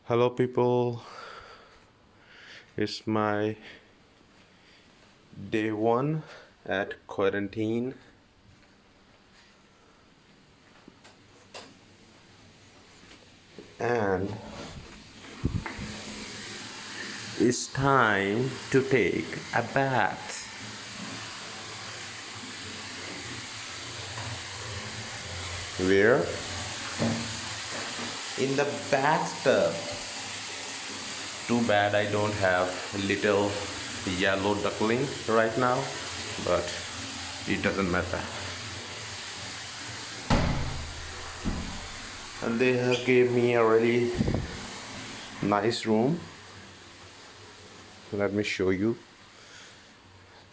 Hello, people. It's my day one at quarantine, and it's time to take a bath. Where? In the bathtub. Too bad I don't have little yellow duckling right now, but it doesn't matter. And they have gave me a really nice room. Let me show you.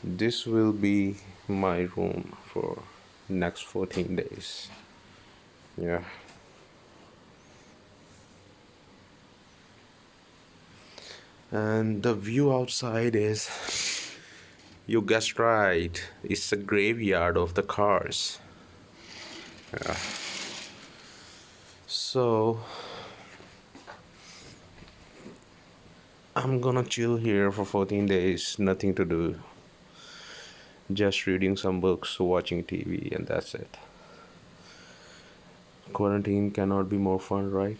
This will be my room for next 14 days. Yeah. And the view outside is, you guessed right, it's a graveyard of the cars. Yeah. So I'm gonna chill here for 14 days, nothing to do. Just reading some books, watching TV, and that's it. Quarantine cannot be more fun, right?